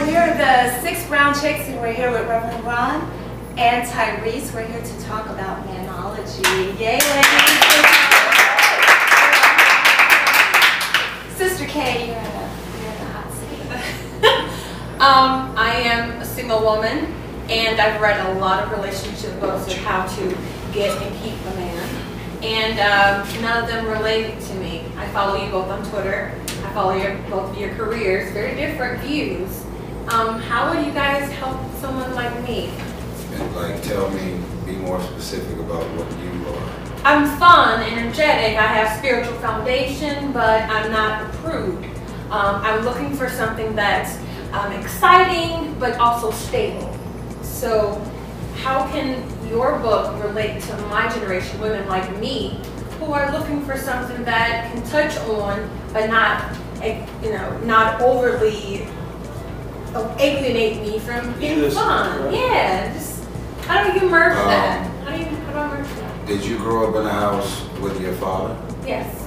we're the 6 Brown Chicks, and we're here with Reverend Ron and Tyrese. We're here to talk about Manology. Yay, ladies! Sister K, you're in the hot seat. I am a single woman, and I've read a lot of relationship books of how to get and keep a man. And none of them related to me. I follow you both on Twitter. I follow both of your careers, very different views. How would you guys help someone like me? And like, tell me, be more specific about what you are. I'm fun, energetic, I have spiritual foundation, but I'm not approved. I'm looking for something that's exciting, but also stable. So how can your book relate to my generation, women like me, who are looking for something that can touch on, but not, not overly alienate me from being fun? Right? Yeah, just how do you merge that? How do I merge that? Did you grow up in a house with your father? Yes.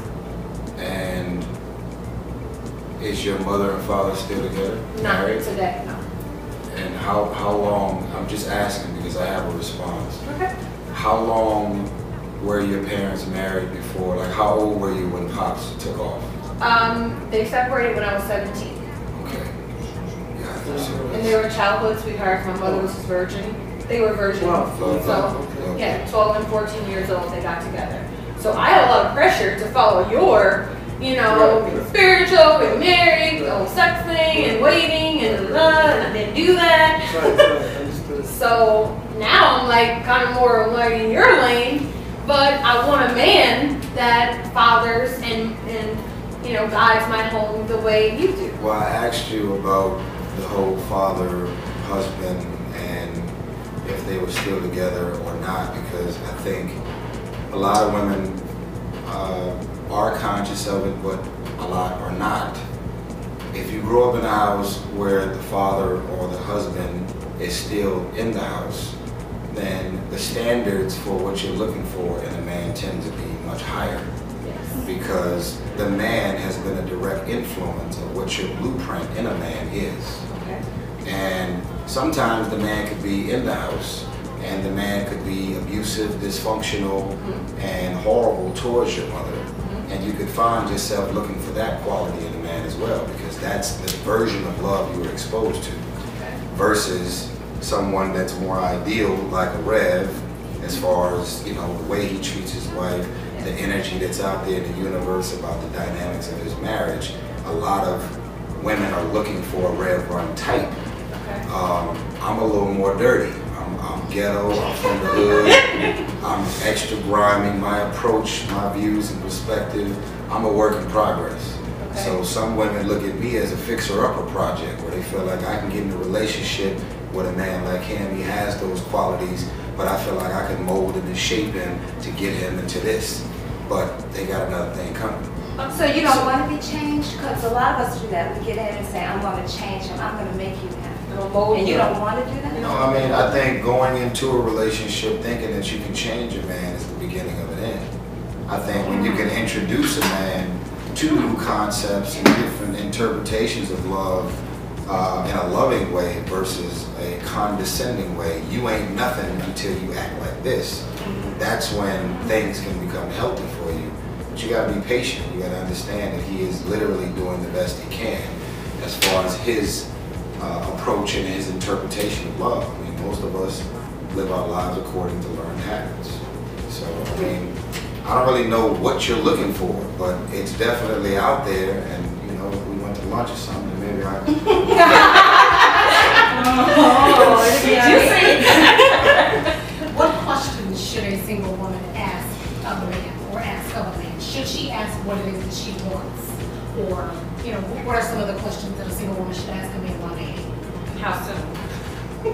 And is your mother and father still together? Not today, no. And how long, I'm just asking because I have a response. Okay. How long were your parents married before? Like, how old were you when Pops took off? They separated when I was 17. Okay. Yeah, I think so. And they were childhood sweethearts. My mother was a virgin. They were virgins. Wow. So, yeah, 12 and 14 years old, they got together. So I had a lot of pressure to follow your, spiritual, get married, the whole sex thing, and waiting, and I didn't do that. So now I'm like kind of more like in your lane, but I want a man that fathers and guides my home the way you do. Well, I asked you about the whole father, husband, and if they were still together or not, because I think a lot of women are conscious of it, but a lot are not. If you grow up in a house where the father or the husband is still in the house, then the standards for what you're looking for in a man tend to be much higher. Yes. Because the man has been a direct influence of what your blueprint in a man is. Okay. And sometimes the man could be in the house and the man could be abusive, dysfunctional, and horrible towards your mother. And you could find yourself looking for that quality in a man as well, because that's the version of love you were exposed to. Versus someone that's more ideal, like a Rev, as far as, the way he treats his wife, the energy that's out there in the universe about the dynamics of his marriage. A lot of women are looking for a Rev Run type. I'm a little more dirty. I'm ghetto, I'm from the hood, I'm extra grimy, my approach, my views and perspective, I'm a work in progress. Okay. So some women look at me as a fixer-upper project where they feel like I can get in a relationship with a man like him, he has those qualities, but I feel like I can mold him and shape him to get him into this. But they got another thing coming. So you don't want to be changed? Because a lot of us do that. We get in and say, I'm going to change him, I'm going to make you happy. And you don't want to do that? No, I mean, I think going into a relationship thinking that you can change a man is the beginning of an end. I think when you can introduce a man to new concepts and different interpretations of love in a loving way versus a condescending way, you ain't nothing until you act like this. That's when things can become healthy for you. But you gotta be patient. You gotta understand that he is literally doing the best he can as far as his approach and his interpretation of love. I mean, most of us live our lives according to learned habits. So, I mean, I don't really know what you're looking for, but it's definitely out there, and, if we went to lunch or something, maybe I... What questions should a single woman ask of a man, or ask of a man? Should she ask what it is that she wants? Or, what are some of the questions that a single woman should ask a man while dating? How soon?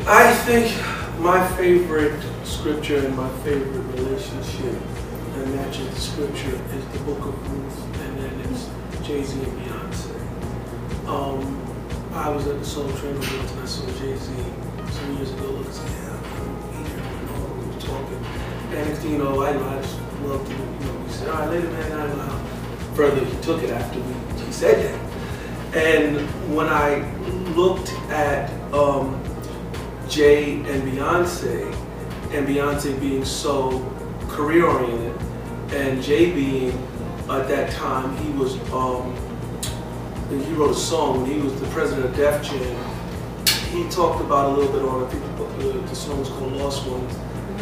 I think my favorite scripture and my favorite relationship that matches the scripture is the Book of Ruth, and then it's Jay-Z and Beyonce. I was at the Soul Train event and I saw Jay-Z some years ago. Look, I we were talking. And next thing you know, I just loved him. We said, all right, later, man, I don't know how further he took it after he said that. And when I looked at Jay and Beyonce being so career-oriented, and Jay being, at that time, he was, he wrote a song when he was the president of Def Jam. He talked about a little bit on, I think the song was called Lost Ones.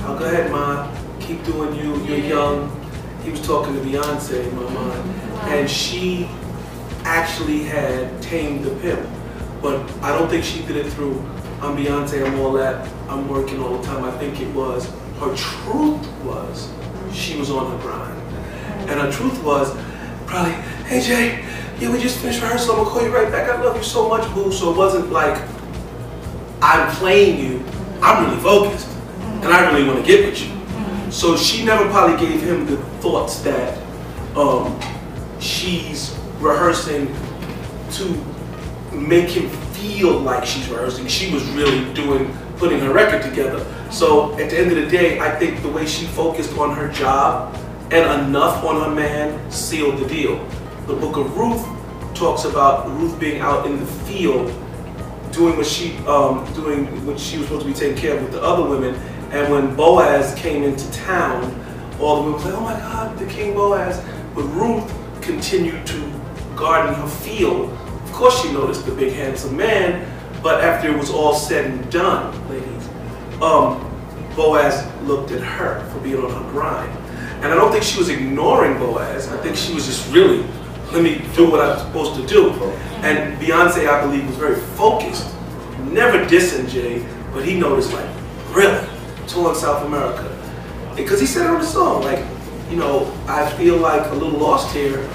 Go ahead, Ma, keep doing you, you're young. He was talking to Beyonce in my mind. And she actually had tamed the pimp. But I don't think she did it through, I'm Beyonce, I'm all that, I'm working all the time. I think it was, her truth was, she was on her grind. And her truth was probably, hey Jay, yeah, we just finished rehearsal, I'm gonna call you right back, I love you so much, boo. So it wasn't like, I'm playing you, I'm really focused, and I really want to get with you. So she never probably gave him the thoughts that she's rehearsing to make him feel like she's rehearsing. She was really putting her record together. So at the end of the day, I think the way she focused on her job and enough on her man sealed the deal. The book of Ruth talks about Ruth being out in the field doing what she was supposed to be taking care of with the other women. And when Boaz came into town, all the women were like, oh my God, the King Boaz. But Ruth continued to garden her field. Of course she noticed the big handsome man, but after it was all said and done, ladies, Boaz looked at her for being on her grind. And I don't think she was ignoring Boaz. I think she was just really, let me do what I'm supposed to do. And Beyonce, I believe, was very focused, never dissing Jay, but he noticed like, really? Touring South America. Because he said it on the song, like, you know, I feel like a little lost here,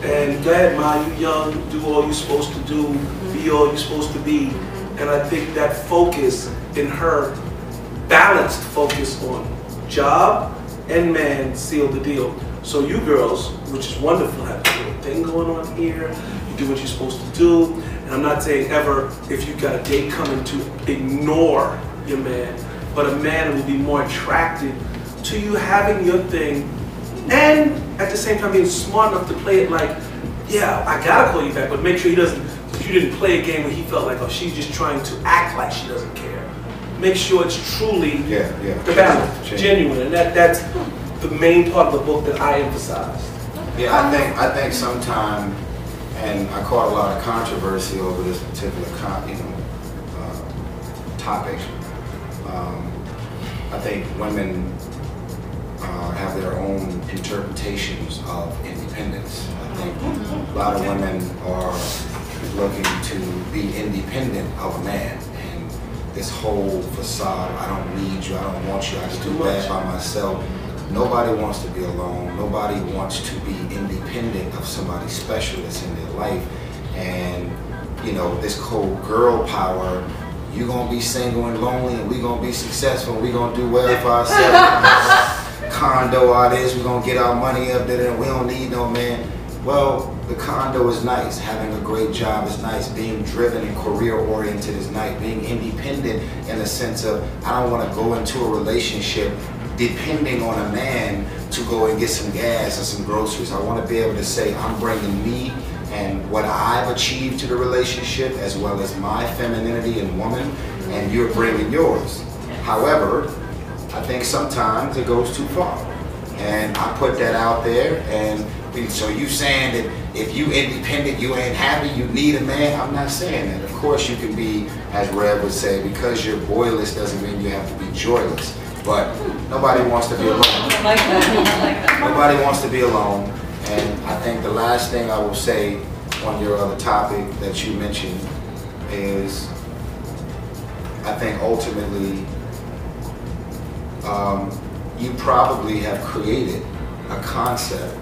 and go ahead, Ma, you young, do all you're supposed to do, be all you're supposed to be. And I think that focus in her, balanced focus on job and man sealed the deal. So you girls, which is wonderful, have a little thing going on here, you do what you're supposed to do, and I'm not saying ever, if you've got a date coming, to ignore your man, but a man will be more attracted to you having your thing, and at the same time being smart enough to play it like, yeah, I gotta call you back, but make sure he doesn't, you didn't play a game where he felt like, oh, she's just trying to act like she doesn't care. Make sure it's truly the balance, genuine, and that's the main part of the book that I emphasized. Yeah, I think sometime, and I caught a lot of controversy over this particular topic. I think women have their own interpretations of independence. I think a lot of women are looking to be independent of a man, and this whole facade, I don't need you, I don't want you, I just do bad by myself. Nobody wants to be alone. Nobody wants to be independent of somebody special that's in their life. And, you know, this cold girl power, you're going to be single and lonely, and we're going to be successful, we're going to do well for ourselves. Condo, all this, we're going to get our money up there, and we don't need no man. Well, the condo is nice. Having a great job is nice. Being driven and career-oriented is nice. Being independent in the sense of, I don't want to go into a relationship depending on a man to go and get some gas or some groceries. I want to be able to say, I'm bringing me and what I've achieved to the relationship, as well as my femininity and woman, and you're bringing yours. However, I think sometimes it goes too far. And I put that out there, and so you saying that if you independent, you ain't happy, you need a man? I'm not saying that. Of course you can be, as Rev would say, because you're boyless doesn't mean you have to be joyless. But nobody wants to be alone. I like that. Nobody wants to be alone. And I think the last thing I will say on your other topic that you mentioned is, I think ultimately, you probably have created a concept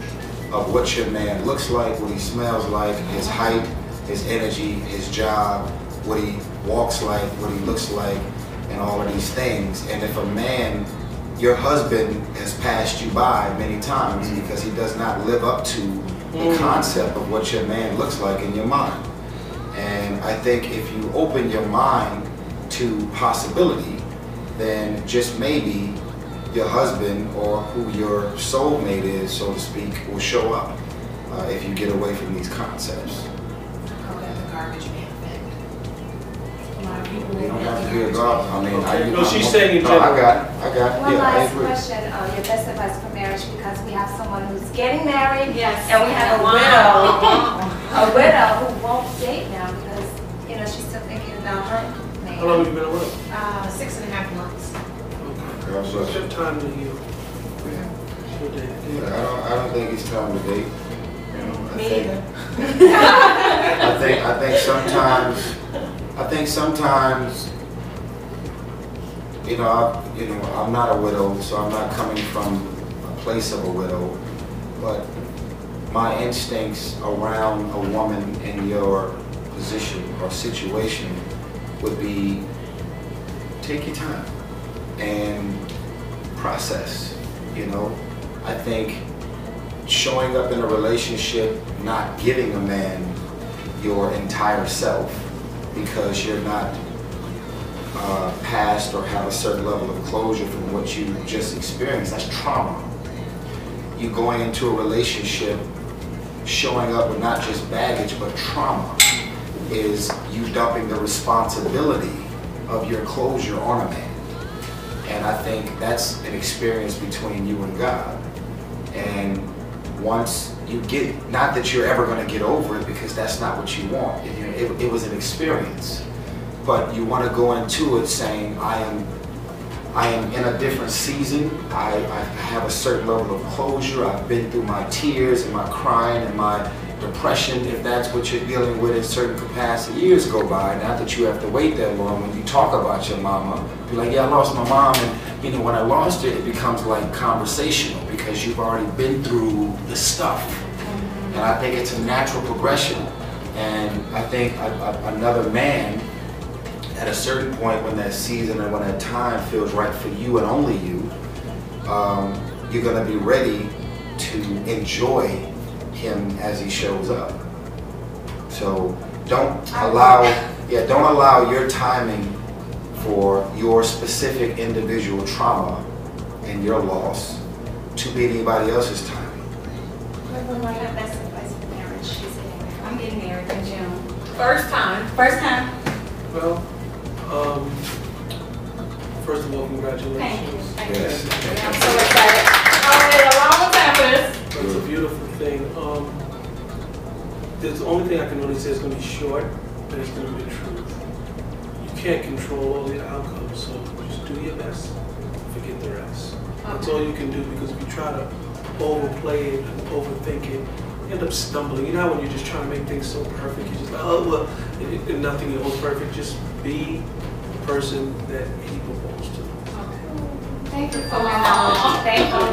of what your man looks like, what he smells like, his height, his energy, his job, what he walks like, what he looks like, and all of these things. And if a man, your husband has passed you by many times because he does not live up to the concept of what your man looks like in your mind. And I think if you open your mind to possibility, then just maybe your husband, or who your soulmate is, so to speak, will show up if you get away from these concepts. Okay. garbage man effect. A lot of people You don't have to be a garbage. I mean, Okay. No, she's saying in no, general. I got, One yeah, I last agree. question, your best advice for marriage, because we have someone who's getting married, Yes. and we have a widow who won't date now because, you know, she's still thinking about her man. How long have you been away? 6.5 months. Okay. God So bless it's you. your time to heal. Yeah. Sure did. Yeah, I don't think it's time to date. You know, Me either. I think sometimes, you know, I'm not a widow, so I'm not coming from a place of a widow, but my instincts around a woman in your position or situation would be take your time and process, you know. I think showing up in a relationship, not giving a man your entire self because you're not past or have a certain level of closure from what you just experienced, that's trauma. You going into a relationship, showing up with not just baggage but trauma, is you dumping the responsibility of your closure on a man. And I think that's an experience between you and God. And once you get, not that you're ever going to get over it because that's not what you want. It was an experience. But you want to go into it saying, I am in a different season. I have a certain level of closure. I've been through my tears and my crying and my depression, if that's what you're dealing with in certain capacity. Years go by, not that you have to wait that long. When you talk about your mama, be like, yeah, I lost my mom, and you know, when I lost it, it becomes like conversational because you've already been through the stuff. And I think it's a natural progression. And I think another man, at a certain point when that season and when that time feels right for you and only you, you're gonna be ready to enjoy him as he shows up. So don't allow your timing for your specific individual trauma and your loss to be anybody else's timing. What's your best advice for marriage? She's getting married. I'm getting married in June. First time. First time? Well, first of all, congratulations. Thank you. Yes. I'm so excited. I waited a long time for this. It's a beautiful thing. The only thing I can really say is going to be short, but it's going to be the truth. You can't control all the outcomes, so just do your best. Forget the rest. That's all you can do, because if you try to overplay it and overthink it, you end up stumbling. You know how when you're just trying to make things so perfect, you're just like, oh, well, and nothing is perfect. Just be the person that he proposed to. Thank you for my knowledge. Thank you.